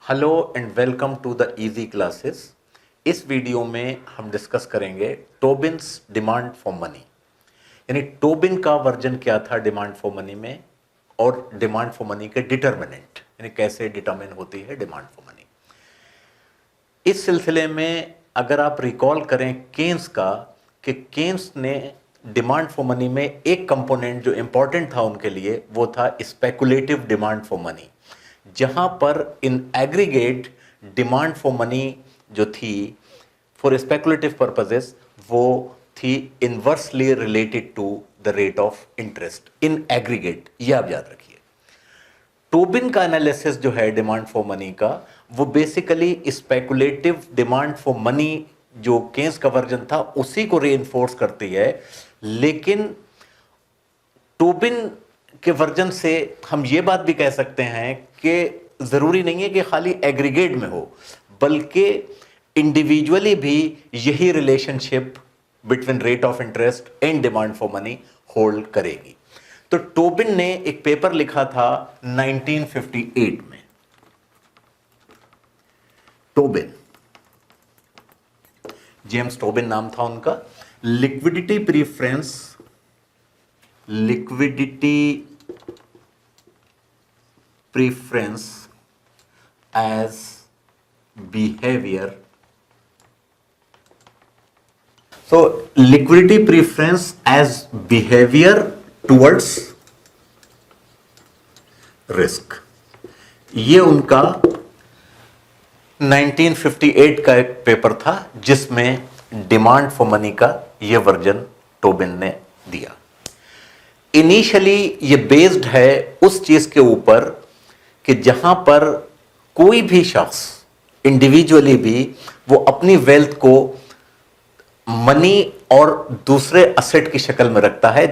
Hello and welcome to the easy classes. इस video में हम डिस्कस करेंगे टोबिन्स डिमांड फॉर मनी, यानी टोबिन का वर्जन क्या था डिमांड फॉर मनी में, और डिमांड फॉर मनी के डिटर्मिनेंट यानी कैसे डिटरमिन होती है डिमांड फॉर मनी। इस सिलसिले में अगर आप रिकॉल करें केन्स का, कि केन्स ने डिमांड फॉर मनी में एक कंपोनेंट जो इंपॉर्टेंट था उनके लिए वो था स्पेकुलेटिव डिमांड फॉर मनी, जहां पर in aggregate demand for money जो थी फॉर स्पेकुलेटिव पर्पसेस वो थी inversely related to the rate of interest in aggregate. ये आप याद रखिए। टोबिन का एनालिसिस जो है डिमांड फॉर मनी का, वो basically speculative demand for money जो केन्स का वर्जन था उसी को रीइंफोर्स करती है, लेकिन टोबिन के वर्जन से हम ये बात भी कह सकते हैं कि जरूरी नहीं है कि खाली एग्रीगेट में हो, बल्कि इंडिविजुअली भी यही relationship between rate of interest and demand for money hold करेगी। तो टोबिन ने एक पेपर लिखा था 1958 में। टोबिन, जेम्स टोबिन नाम था उनका। Liquidity preference as behavior. So liquidity preference as behavior towards risk, ये उनका 1958 का एक पेपर था जिसमें डिमांड फॉर मनी का ये वर्जन टोबिन ने दिया। इनिशियली ये बेस्ड है उस चीज के ऊपर कि जहां पर कोई भी शख्स इंडिविजुअली भी वो अपनी वेल्थ को मनी और दूसरे असेट की शक्ल में रखता है।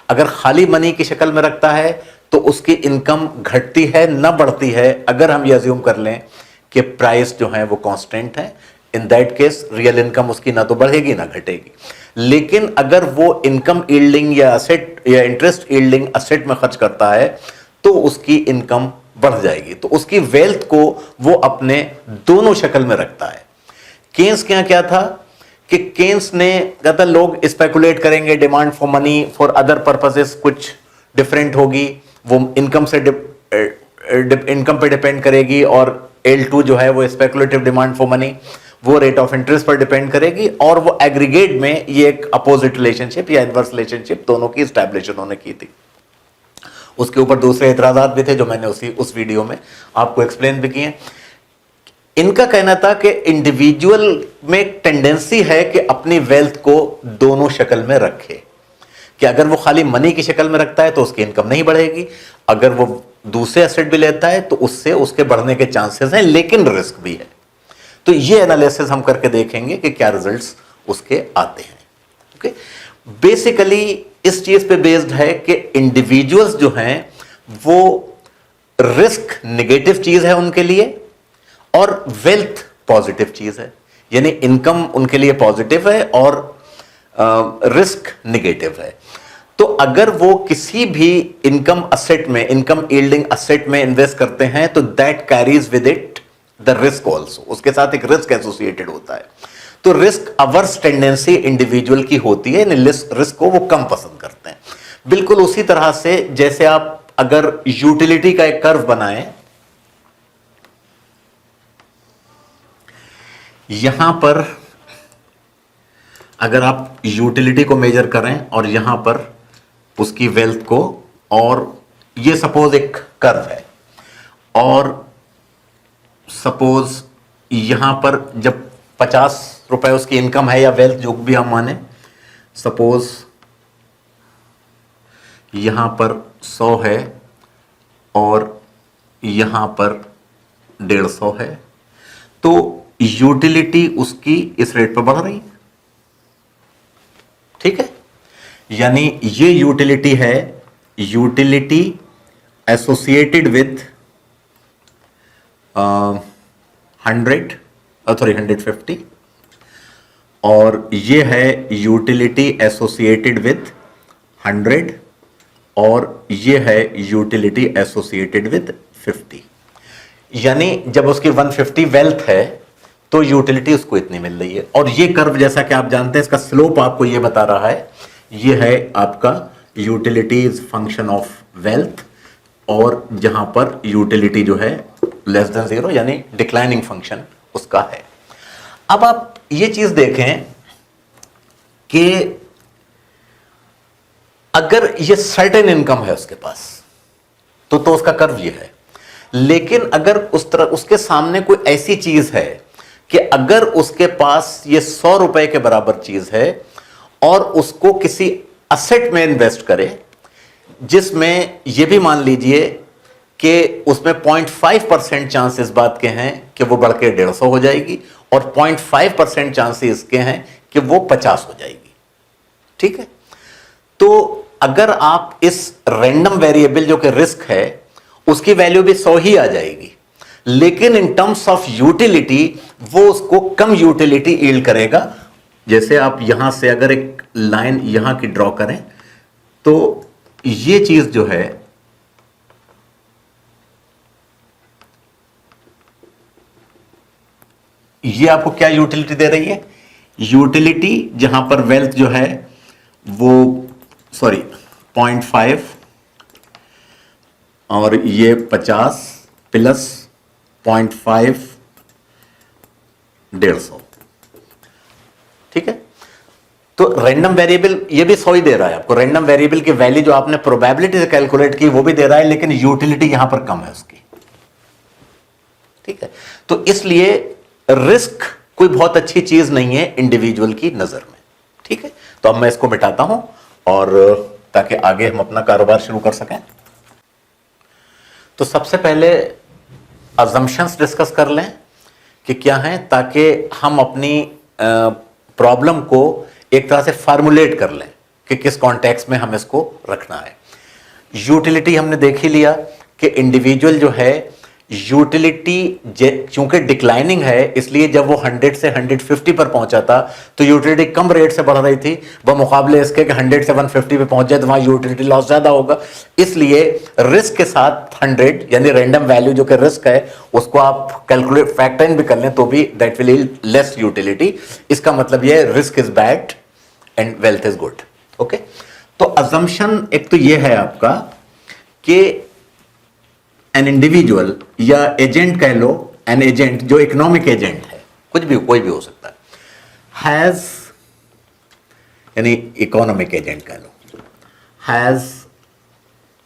अगर खाली मनी की शक्ल में रखता है तो उसकी इनकम घटती है ना बढ़ती है, अगर हम ये अज्यूम कर लें कि प्राइस जो है वो कांस्टेंट है। In that case real income उसकी ना तो बढ़ेगी ना घटेगी। लेकिन अगर वो इनकम यील्डिंग या असेट या इंटरेस्ट यील्डिंग असेट में खर्च करता है तो उसकी इनकम बढ़ जाएगी, तो उसकी वेल्थ को वो अपने दोनों शक्ल में रखता है। केन्स क्या था कि केन्स ने कहा था लोग स्पेकुलेट करेंगे demand for money for other purposes कुछ डिफरेंट होगी, वो इनकम पे डिपेंड करेगी, और L2 जो है वो स्पेकुलेटिव डिमांड फॉर मनी वो रेट ऑफ इंटरेस्ट पर डिपेंड करेगी, और वो एग्रीगेट में ये एक अपोजिट रिलेशनशिप या इनवर्स रिलेशनशिप दोनों की स्टैब्लिश उन्होंने की थी। उसके ऊपर दूसरे एतराजात भी थे जो मैंने उस वीडियो में आपको एक्सप्लेन भी किए। इनका कहना था कि इंडिविजुअल में एक टेंडेंसी है कि अपनी वेल्थ को दोनों शक्ल में रखे, कि अगर वो खाली मनी की शक्ल में रखता है तो उसकी इनकम नहीं बढ़ेगी, अगर वो दूसरे एसेट भी लेता है तो उससे उसके बढ़ने के चांसेस हैं, लेकिन रिस्क भी है। तो ये एनालिसिस हम करके देखेंगे कि क्या रिजल्ट्स उसके आते हैं। ओके, बेसिकली इस चीज पे बेस्ड है कि इंडिविजुअल्स जो हैं वो रिस्क नेगेटिव चीज है उनके लिए और वेल्थ पॉजिटिव चीज है, यानी इनकम उनके लिए पॉजिटिव है और रिस्क नेगेटिव है। तो अगर वो किसी भी इनकम असेट में, इनकम यील्डिंग असेट में इन्वेस्ट करते हैं तो that carries with it the risk also, उसके साथ एक रिस्क एसोसिएटेड होता है। तो रिस्क अवर्स टेंडेंसी इंडिविजुअल की होती है, रिस्क को वो कम पसंद करते हैं। बिल्कुल उसी तरह से जैसे आप अगर यूटिलिटी का एक कर्व बनाएं, यहां पर अगर आप यूटिलिटी को मेजर करें और यहां पर उसकी वेल्थ को, और ये सपोज एक कर्व है, और सपोज यहां पर जब 50 रुपए उसकी इनकम है या वेल्थ जो भी हम माने, सपोज यहां पर 100 है और यहां पर 150 है, तो यूटिलिटी उसकी इस रेट पर बढ़ रही है। ठीक है, यानी ये यूटिलिटी है, यूटिलिटी एसोसिएटेड विथ 150, और ये है यूटिलिटी एसोसिएटेड विथ 100, और ये है यूटिलिटी एसोसिएटेड विथ 50। यानी जब उसकी 150 वेल्थ है तो यूटिलिटी उसको इतनी मिल रही है। और ये कर्व जैसा कि आप जानते हैं इसका स्लोप आपको ये बता रहा है, ये है आपका यूटिलिटीज फंक्शन ऑफ वेल्थ, और जहां पर यूटिलिटी जो है लेस देन 0 यानी डिक्लाइनिंग फंक्शन उसका है। अब आप ये चीज देखें कि अगर ये सर्टेन इनकम है उसके पास तो उसका कर्व ये है, लेकिन अगर उस तरह उसके सामने कोई ऐसी चीज है कि अगर उसके पास ये 100 रुपए के बराबर चीज है और उसको किसी असेट में इन्वेस्ट करे जिसमें यह भी मान लीजिए कि उसमें 0.5% चांस इस बात के हैं कि वो बढ़ के 150 हो जाएगी और 0.5% चांस इसके हैं कि वो 50 हो जाएगी, ठीक है। तो अगर आप इस रैंडम वेरिएबल जो कि रिस्क है उसकी वैल्यू भी 100 ही आ जाएगी, लेकिन इन टर्म्स ऑफ यूटिलिटी वो उसको कम यूटिलिटी यील्ड करेगा। जैसे आप यहां से अगर एक लाइन यहां की ड्रॉ करें तो ये चीज जो है ये आपको क्या यूटिलिटी दे रही है? यूटिलिटी जहां पर वेल्थ जो है वो 0.5 और ये 50 प्लस 0.5 150, ठीक है। तो रैंडम वेरिएबल ये भी 100 ही दे रहा है आपको। रैंडम वेरिएबल की वैल्यू जो आपने प्रोबेबिलिटी से कैलकुलेट की वो भी दे रहा है, लेकिन यूटिलिटी यहां पर कम है उसकी, ठीक है। तो इसलिए रिस्क कोई बहुत अच्छी चीज नहीं है इंडिविजुअल की नजर में, ठीक है। तो अब मैं इसको मिटाता हूं और ताकि आगे हम अपना कारोबार शुरू कर सकें। तो सबसे पहले अजम्पशंस डिस्कस कर लें कि क्या है, ताकि हम अपनी प्रॉब्लम को एक तरह से फार्मुलेट कर लें कि किस कॉन्टेक्स्ट में हम इसको रखना है। यूटिलिटी हमने देख ही लिया कि इंडिविजुअल जो है यूटिलिटी चूंकि डिक्लाइनिंग है इसलिए जब वो 100 से 150 पर पहुंचा था तो यूटिलिटी कम रेट से बढ़ रही थी, मुकाबले इसके कि 100 से 150 पे पहुंच जाए तो वहां यूटिलिटी लॉस ज्यादा होगा। इसलिए रिस्क के साथ 100 यानी रैंडम वैल्यू जो कि रिस्क है उसको आप कैलकुलेट फैक्टर इन भी कर लें तो भी that will yield less utility. इसका मतलब ये risk is bad and wealth is good, okay. तो अजम्पशन एक तो ये है आपका कि एन इंडिविजुअल या एजेंट कह लो, एन एजेंट जो इकोनॉमिक एजेंट है, कुछ भी कोई भी हो सकता है, हैज यानी इकोनॉमिक एजेंट कह लो, has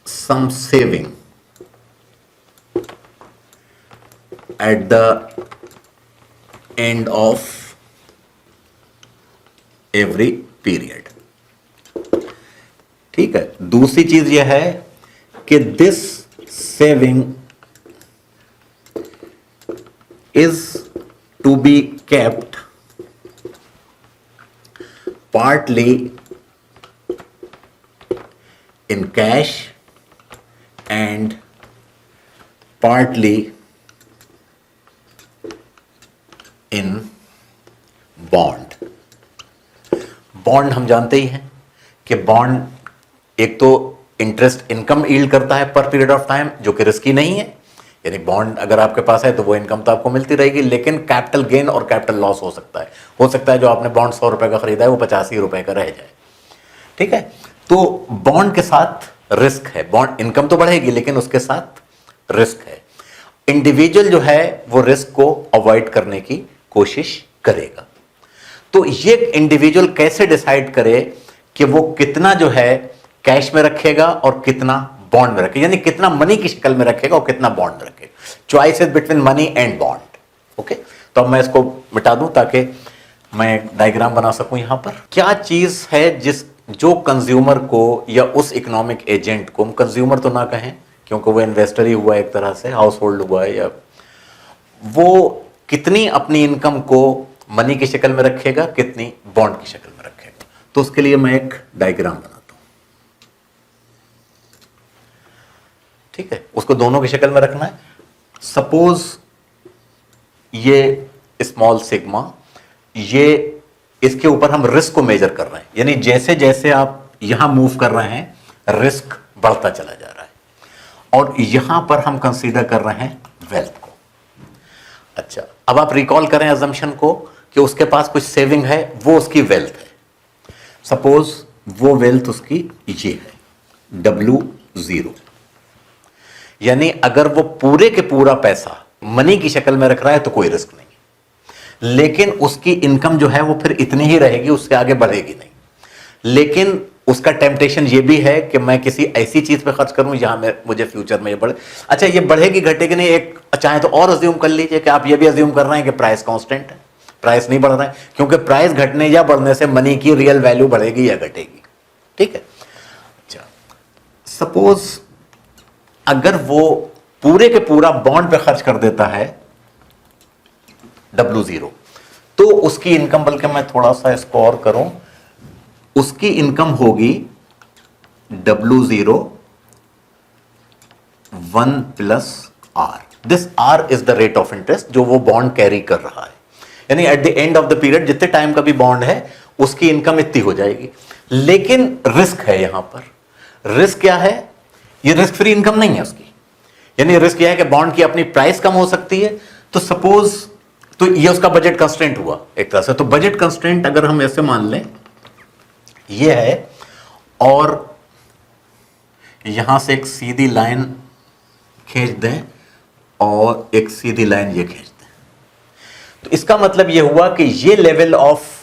some saving at the end of every period, ठीक है। दूसरी चीज यह है कि this saving is to be kept partly in cash and partly in bond। Bond हम जानते ही हैं कि बॉन्ड एक तो इंटरेस्ट इनकम यील्ड करता है पर पीरियड ऑफ टाइम जो कि रिस्की नहीं है, यानी बॉन्ड अगर आपके पास है तो वो इनकम तो आपको मिलती रहेगी, लेकिन कैपिटल गेन और कैपिटल लॉस हो सकता है। हो सकता है जो आपने बॉन्ड 100 रुपए का खरीदा है वो 85 रुपए का रह जाए, ठीक है। तो बॉन्ड के साथ रिस्क है, बॉन्ड इनकम तो बढ़ेगी लेकिन उसके साथ रिस्क है। इंडिविजुअल जो है वो रिस्क को अवॉइड करने की कोशिश करेगा। तो ये इंडिविजुअल कैसे डिसाइड करे कि वो कितना जो है कैश में रखेगा और कितना बॉन्ड में रखेगा, यानी कितना मनी की शक्ल में रखेगा और कितना बॉन्ड में रखेगा। Choice is between money and bond, okay. तो अब मैं इसको मिटा दूं ताकि मैं डायग्राम बना सकूं। यहां पर क्या चीज है जो कंज्यूमर को या उस इकोनॉमिक एजेंट को, हम कंज्यूमर तो ना कहें क्योंकि वो इन्वेस्टर ही हुआ एक तरह से, हाउस होल्ड हुआ है, या वो कितनी अपनी इनकम को मनी की शक्ल में रखेगा, कितनी बॉन्ड की शक्ल में रखेगा। तो उसके लिए मैं एक डायग्राम बनाता हूं, ठीक है। उसको दोनों की शक्ल में रखना है। सपोज ये स्मॉल सिग्मा, ये इसके ऊपर हम रिस्क को मेजर कर रहे हैं, यानी जैसे जैसे आप यहां मूव कर रहे हैं रिस्क बढ़ता चला जा रहा है, और यहां पर हम कंसीडर कर रहे हैं वेल्थ को। अच्छा, अब आप रिकॉल करें अजम्पशन को कि उसके पास कुछ सेविंग है, वो उसकी वेल्थ है। सपोज वो वेल्थ उसकी ये है W0, यानी अगर वो पूरे के पूरा पैसा मनी की शक्ल में रख रहा है तो कोई रिस्क नहीं, लेकिन उसकी इनकम जो है वो फिर इतनी ही रहेगी, उससे आगे बढ़ेगी नहीं। लेकिन उसका टेम्पटेशन ये भी है कि मैं किसी ऐसी चीज पे खर्च करूं जहां में मुझे फ्यूचर में ये बढ़े। अच्छा, ये बढ़ेगी घटेगी नहीं, एक चाहे तो और अज्यूम कर लीजिए कि आप ये भी अज्यूम कर रहे हैं कि प्राइस कांस्टेंट है, प्राइस नहीं बढ़ रहा है, क्योंकि प्राइस घटने या बढ़ने से मनी की रियल वैल्यू बढ़ेगी या घटेगी। ठीक है। अच्छा, सपोज अगर वो पूरे के पूरा बॉन्ड पे खर्च कर देता है W0, तो उसकी इनकम, बल्कि मैं थोड़ा सा इसको और करूं, उसकी इनकम होगी W0 1 plus R। This R is the rate of interest जो वो बॉन्ड कैरी कर रहा है, यानी eight the end of the period जितने टाइम का भी बॉन्ड है उसकी इनकम इतनी हो जाएगी। लेकिन रिस्क है यहां पर। रिस्क क्या है? ये रिस्क फ्री इनकम नहीं है उसकी, यानी रिस्क यह है कि बॉन्ड की अपनी प्राइस कम हो सकती है। तो सपोज, तो ये उसका बजट कंस्ट्रेंट हुआ एक तरह से। तो बजट कंस्ट्रेंट अगर हम ऐसे मान लें ये है, और यहां से एक सीधी लाइन खींच दें और एक सीधी लाइन ये खींच दें, तो इसका मतलब ये हुआ कि ये लेवल ऑफ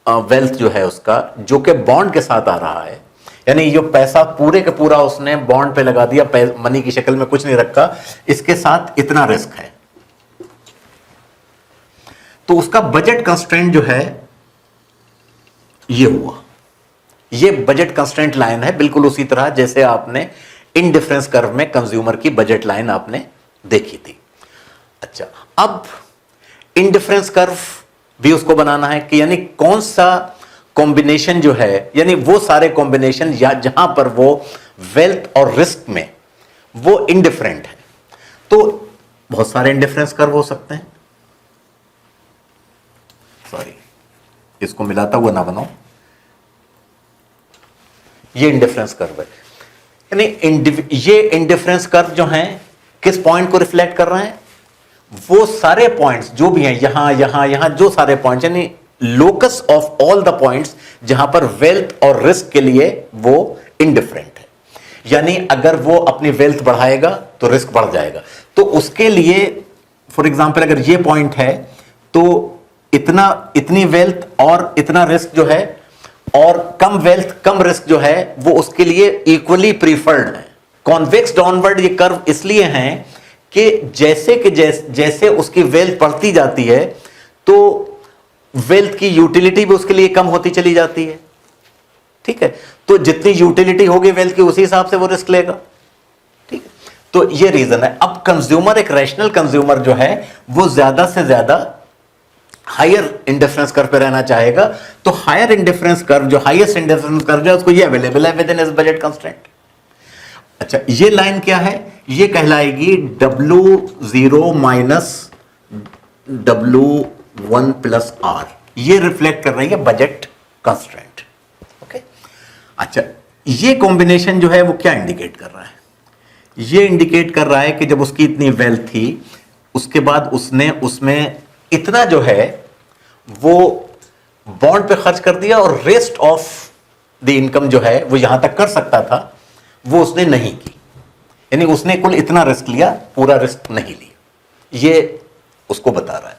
वेल्थ जो है उसका, जो कि बॉन्ड के साथ आ रहा है, यानी जो पैसा पूरे का पूरा उसने बॉन्ड पे लगा दिया, मनी की शक्ल में कुछ नहीं रखा, इसके साथ इतना रिस्क है, तो उसका बजट कंस्ट्रेंट जो है ये हुआ। ये बजट कंस्ट्रेंट लाइन है, बिल्कुल उसी तरह जैसे आपने इनडिफरेंस कर्व में कंज्यूमर की बजट लाइन आपने देखी थी। अच्छा, अब इनडिफरेंस कर्व भी उसको बनाना है कि यानी कौन सा कॉम्बिनेशन जो है, यानी वो सारे कॉम्बिनेशन या जहां पर वो वेल्थ और रिस्क में वो इनडिफरेंट है। तो बहुत सारे इनडिफरेंस कर्व हो सकते हैं, सॉरी इसको मिलाता हुआ ना बनाओ, ये इंडिफरेंस कर्व है। यानी ये इंडिफरेंस कर्व जो हैं किस पॉइंट को रिफ्लेक्ट कर रहे हैं? वो सारे पॉइंट्स जो भी हैं, यहां यहां यहां जो सारे पॉइंट्स, यानी locus of all the points जहां पर वेल्थ और रिस्क के लिए वो इंडिफरेंट है। यानी अगर वो अपनी वेल्थ बढ़ाएगा तो रिस्क बढ़ जाएगा। तो उसके लिए फॉर एग्जांपल अगर ये पॉइंट है तो इतनी वेल्थ और इतना रिस्क जो है, और कम वेल्थ कम रिस्क जो है, वो उसके लिए इक्वली प्रीफर्ड है। कॉन्वेक्स डाउनवर्ड ये कर्व इसलिए हैं कि जैसे उसकी वेल्थ बढ़ती जाती है तो वेल्थ की यूटिलिटी भी उसके लिए कम होती चली जाती है। ठीक है, तो जितनी यूटिलिटी होगी वेल्थ की उसी हिसाब से वो रिस्क लेगा। ठीक है, तो ये रीजन है। अब कंज्यूमर, एक रैशनल कंज्यूमर जो है वो ज्यादा से ज्यादा हायर इंडिफरेंस कर्व पे रहना चाहेगा। तो हायर इंडिफरेंस कर्व, जो हाईएस्ट इंडिफरेंस कर्व है, उसको ये अवेलेबल है with in is budget constraint. अच्छा, ये लाइन क्या है? ये कहलाएगी W0 minus W1 plus R। ये रिफ्लेक्ट कर रही है बजट कंस्ट्रेंट। ओके, अच्छा, ये कॉम्बिनेशन जो है वो क्या इंडिकेट कर रहा है? ये इंडिकेट कर रहा है कि जब उसकी इतनी वेल्थ थी, उसके बाद उसने उसमें इतना जो है वो बॉन्ड पे खर्च कर दिया, और रेस्ट ऑफ द इनकम जो है वो यहां तक कर सकता था वो उसने नहीं की। यानी उसने कुल इतना रिस्क लिया, पूरा रिस्क नहीं लिया। ये उसको बता रहा है।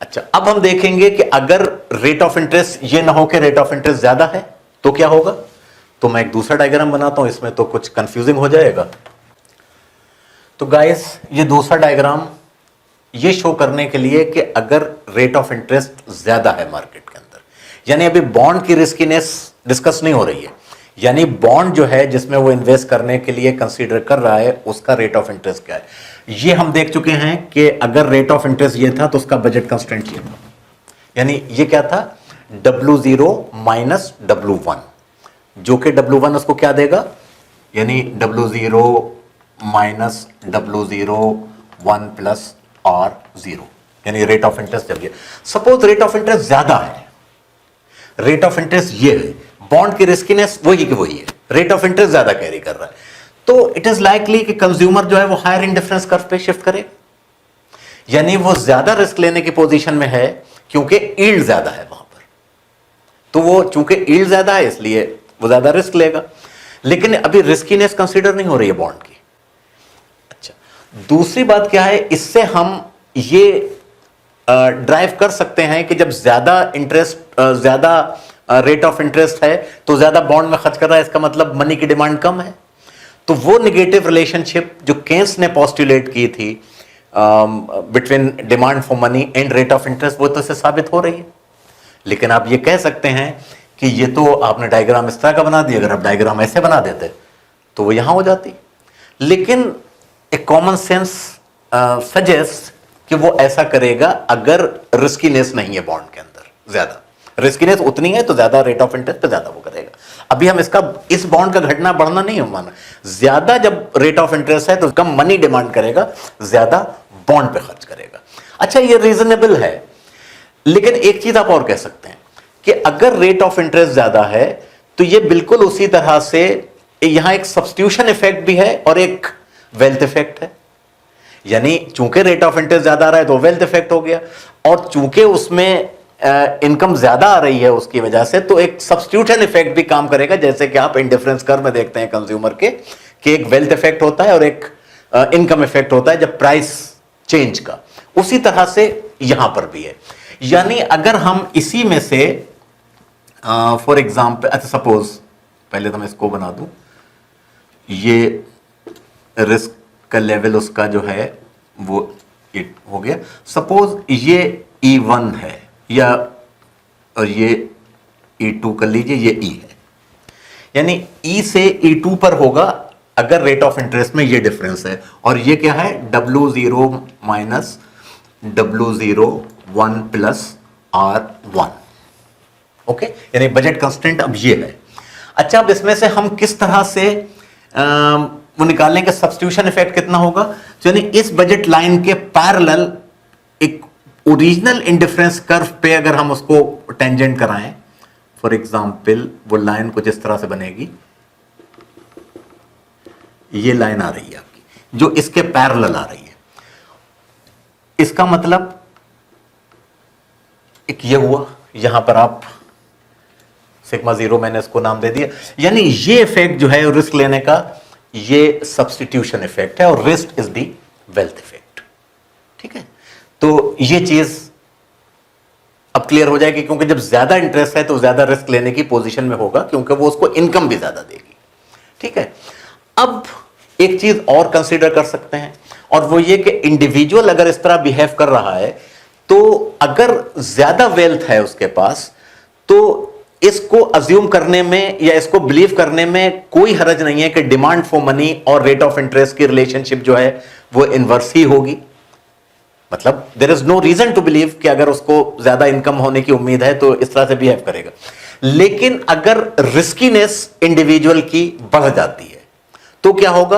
अच्छा, अब हम देखेंगे कि अगर रेट ऑफ इंटरेस्ट ये ना हो कि रेट ऑफ इंटरेस्ट ज्यादा है तो क्या होगा। तो मैं एक दूसरा डायग्राम बनाता हूं, इसमें तो कुछ कंफ्यूजिंग हो जाएगा। तो गाइस, ये दूसरा डायग्राम ये शो करने के लिए कि अगर रेट ऑफ इंटरेस्ट ज्यादा है मार्केट के अंदर, यानी अभी बॉन्ड की रिस्कीनेस डिस्कस नहीं हो रही है, यानी बॉन्ड जो है जिसमें वो इन्वेस्ट करने के लिए कंसीडर कर रहा है उसका रेट ऑफ इंटरेस्ट क्या है। ये हम देख चुके हैं कि अगर रेट ऑफ इंटरेस्ट ये था तो उसका बजट कंस्ट्रेंट ये था, यानी ये क्या था? W0 माइनस W1, जो कि W1 उसको क्या देगा? यानी W0 minus W0 1 plus R0, यानी रेट ऑफ इंटरेस्ट जब ये, सपोज रेट ऑफ इंटरेस्ट ज्यादा है, रेट ऑफ इंटरेस्ट ये है, बॉन्ड की रिस्कीनेस वही की वही है, रेट ऑफ इंटरेस्ट ज्यादा कैरी कर रहा है, तो इट इज लाइकली कि कंज्यूमर जो है वो हायर इंडिफरेंस कर्व पे शिफ्ट करे। यानी वो ज्यादा रिस्क लेने की पोजीशन में है क्योंकि यील्ड ज्यादा है वहां पर, तो वो चूंकि यील्ड ज्यादा है इसलिए वो ज्यादा रिस्क लेगा, लेकिन अभी रिस्कीनेस कंसीडर नहीं हो रही है बॉन्ड की। अच्छा, दूसरी बात क्या है, इससे हम ये ड्राइव कर सकते हैं कि जब ज्यादा इंटरेस्ट, ज्यादा रेट ऑफ इंटरेस्ट है तो ज्यादा बॉन्ड में खर्च कर रहा है, इसका मतलब मनी की डिमांड कम है। तो वो निगेटिव रिलेशनशिप जो केन्स ने पोस्टुलेट की थी between demand for money and rate of interest, वो तो इससे साबित हो रही है। लेकिन आप ये कह सकते हैं कि ये तो आपने डायग्राम इस तरह का बना दिया, अगर आप डायग्राम ऐसे बना देते तो वो यहां हो जाती। लेकिन एक कॉमन सेंस सजेस्ट कि वो ऐसा करेगा अगर रिस्कीनेस नहीं है बॉन्ड के अंदर ज्यादा। रिस्कीनेस उतनी है तो ज्यादा रेट ऑफ इंटरेस्ट पे ज्यादा वो करेगा। अभी हम इसका, इस बॉन्ड का घटना बढ़ना नहीं है माना, ज्यादा जब रेट ऑफ इंटरेस्ट है तो कम मनी डिमांड करेगा, ज्यादा बॉन्ड पे खर्च करेगा। अच्छा, ये रीजनेबल है, लेकिन एक चीज आप और कह सकते हैं कि अगर रेट ऑफ इंटरेस्ट ज्यादा है तो ये बिल्कुल उसी तरह से यहां एक सब्स्टिट्यूशन इफेक्ट भी है और एक वेल्थ इफेक्ट है। यानी चूंकि रेट ऑफ इंटरेस्ट ज्यादा आ रहा है तो वेल्थ इफेक्ट हो गया, और चूंकि उसमें इनकम ज्यादा आ रही है उसकी वजह से, तो एक सब्स्टिट्यूशन इफेक्ट भी काम करेगा, जैसे कि आप इंडिफरेंस कर्व में देखते हैं कंज्यूमर के कि एक वेल्थ इफेक्ट होता है और एक इनकम इफेक्ट होता है जब प्राइस चेंज का। उसी तरह से यहां पर भी है। यानी अगर हम इसी में से फॉर एग्जाम्पल, अच्छा सपोज पहले तो मैं इसको बना दूं, ये रिस्क का लेवल उसका जो है वो हो गया। सपोज ये E1 है या, और ये E2 कर लीजिए, ये E है, यानी E से E2 पर होगा अगर रेट ऑफ इंटरेस्ट में ये डिफरेंस है, और ये क्या है W0 minus W01 plus R1। Okay, यानी बजट कंस्टेंट अब ये है। अच्छा, अब इसमें से हम किस तरह से वो निकालने का सब्स्टिट्यूशन इफेक्ट कितना होगा, यानी इस बजट लाइन के पैरेलल एक ओरिजिनल इंडिफरेंस कर्व पे अगर हम उसको टेंजेंट कराएं, फॉर एग्जांपल वो लाइन कुछ इस तरह से बनेगी, ये लाइन आ रही है आपकी जो इसके पैरेलल आ रही है, इसका मतलब एक ये हुआ, यहां पर आप सिग्मा जीरो मैंने इसको नाम दे दिया, यानी ये इफेक्ट जो है रिस्क लेने का, ये सब्स्टिट्यूशन इफेक्ट है और risk is the wealth effect. ठीक है, तो ये चीज अब क्लियर हो जाएगी, क्योंकि जब ज्यादा इंटरेस्ट है तो ज्यादा रिस्क लेने की पोजीशन में होगा, क्योंकि वो उसको इनकम भी ज्यादा देगी। ठीक है, अब एक चीज और कंसीडर कर सकते हैं, और वो ये कि इंडिविजुअल अगर इस तरह बिहेव कर रहा है तो अगर ज्यादा वेल्थ है उसके पास, तो इसको अज्यूम करने में या इसको बिलीव करने में कोई हर्ज नहीं है कि डिमांड फॉर मनी और रेट ऑफ इंटरेस्ट की रिलेशनशिप जो है वो इनवर्स ही होगी। मतलब there is no reason to believe कि अगर उसको ज्यादा इनकम होने की उम्मीद है तो इस तरह से बिहेव करेगा। लेकिन अगर रिस्कीनेस इंडिविजुअल की बढ़ जाती है तो क्या होगा,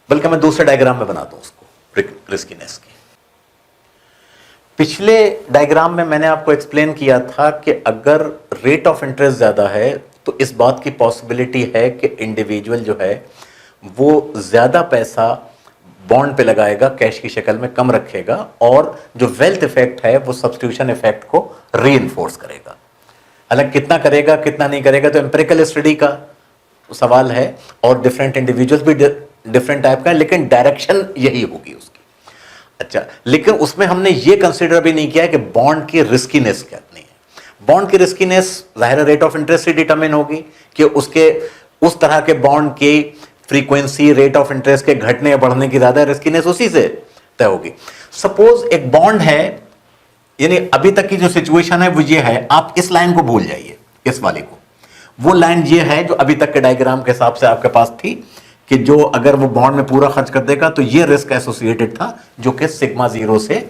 बल्कि मैं दूसरे डायग्राम में बनाता हूं उसको रिस्कीनेस की। पिछले डायग्राम में मैंने आपको एक्सप्लेन किया था कि अगर रेट ऑफ इंटरेस्ट ज्यादा है तो इस बात की पॉसिबिलिटी है कि इंडिविजुअल जो है वो ज्यादा पैसा बॉन्ड पे लगाएगा, कैश की शक्ल में कम रखेगा, और जो वेल्थ इफेक्ट है वो सब्स्टिट्यूशन इफेक्ट को रीइंफोर्स करेगा। अलग कितना करेगा कितना नहीं करेगा तो एम्पिरिकल स्टडी का सवाल है, और डिफरेंट इंडिविजुअल्स भी डिफरेंट टाइप का है, लेकिन डायरेक्शन यही होगी उसकी। अच्छा, लेकिन उसमें हमने ये कंसीडर भी नहीं किया कि बॉन्ड की रिस्कीनेस कितनी है। बॉन्ड की रिस्कीनेस जाहिर रेट ऑफ इंटरेस्ट से डिटरमिन होगी कि उसके उस तरह के बॉन्ड की फ्रीक्वेंसी, रेट ऑफ इंटरेस्ट के घटने या बढ़ने की ज्यादा रिस्कीनेस उसी से तय होगी। सपोज एक बॉन्ड है, यानी अभी तक की जो सिचुएशन है वो ये है, आप इस लाइन को भूल जाइए, इस वाले को, वो लाइन ये है जो अभी तक के डायग्राम के हिसाब से आपके पास थी कि जो अगर वो बॉन्ड में पूरा खर्च कर देगा तो ये रिस्क एसोसिएटेड था, जो कि सिग्मा जीरो से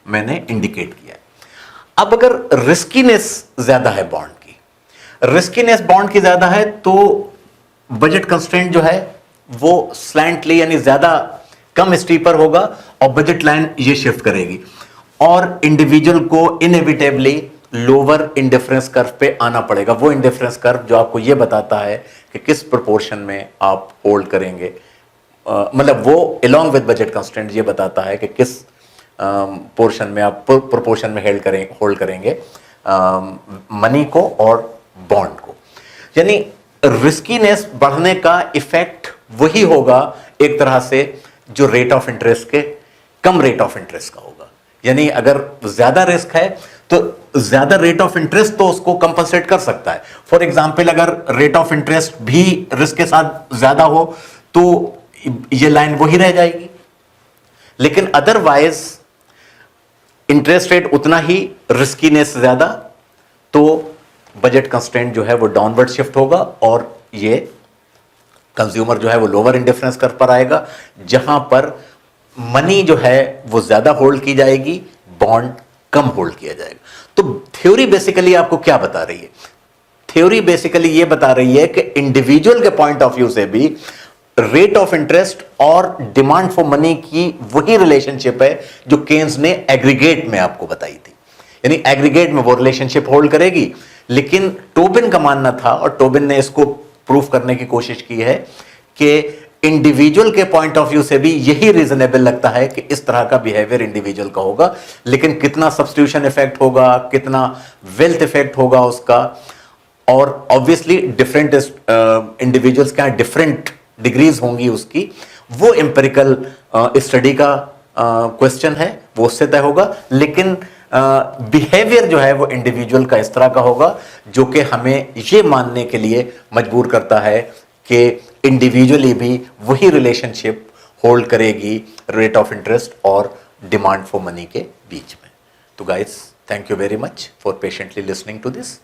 मैंने इंडिकेट किया। अब अगर रिस्कीनेस ज्यादा है बॉन्ड की, रिस्कीनेस बॉन्ड की ज्यादा है तो बजट कंस्ट्रेंट जो है वो स्लैंटली यानी ज्यादा कम स्टीपर होगा और बजट लाइन ये शिफ्ट करेगी, और इंडिविजुअल को इनएविटेबली लोअर इंडिफरेंस कर्व पे आना पड़ेगा। वो इंडिफरेंस कर्व जो आपको ये बताता है कि किस प्रोपोर्शन में आप होल्ड करेंगे, मतलब वो अलोंग विद बजट कंस्ट्रेंट ये बताता है कि किस पोर्शन में आप प्रोपोर्शन में होल्ड करेंगे मनी को और बॉन्ड को। यानी रिस्कीनेस बढ़ने का इफेक्ट वही होगा एक तरह से जो रेट ऑफ इंटरेस्ट के कम रेट ऑफ इंटरेस्ट का होगा। यानी अगर ज्यादा रिस्क है तो ज्यादा रेट ऑफ इंटरेस्ट तो उसको कंपनसेट कर सकता है। फॉर एग्जांपल अगर रेट ऑफ इंटरेस्ट भी रिस्क के साथ ज्यादा हो तो ये लाइन वही रह जाएगी, लेकिन अदरवाइज इंटरेस्ट रेट उतना ही, रिस्कीनेस ज्यादा, तो बजट कंस्ट्रेंट जो है वो डाउनवर्ड शिफ्ट होगा और ये कंज्यूमर जो है वो लोअर इंडिफरेंस कर पर आएगा, जहां पर मनी जो है वो ज्यादा होल्ड की जाएगी, बॉन्ड कम होल्ड किया जाएगा। तो थ्योरी बेसिकली आपको क्या बता रही है? थ्योरी बेसिकली ये बता रही है कि इंडिविजुअल के पॉइंट ऑफ व्यू से भी रेट ऑफ इंटरेस्ट और डिमांड फॉर मनी की वही रिलेशनशिप है जो केन्स ने एग्रीगेट में आपको बताई थी। यानी एग्रीगेट में वो रिलेशनशिप होल्ड करेगी, लेकिन टोबिन का मानना था, और टोबिन ने इसको प्रूफ करने की कोशिश की है कि इंडिविजुअल के पॉइंट ऑफ व्यू से भी यही रीजनेबल लगता है कि इस तरह का बिहेवियर इंडिविजुअल का होगा, लेकिन कितना सब्स्टिट्यूशन इफेक्ट होगा, कितना वेल्थ इफेक्ट होगा उसका, और ऑब्वियसली डिफरेंट इंडिविजुअल्स का डिफरेंट डिग्रीज होंगी उसकी, वो एम्पिरिकल स्टडी का क्वेश्चन है, वो उससे तय होगा। लेकिन बिहेवियर जो है वो इंडिविजुअल का इस तरह का होगा जो कि हमें ये मानने के लिए मजबूर करता है कि इंडिविजुअली भी वही रिलेशनशिप होल्ड करेगी रेट ऑफ इंटरेस्ट और डिमांड फॉर मनी के बीच में। तो guys, thank you very much for patiently listening to this.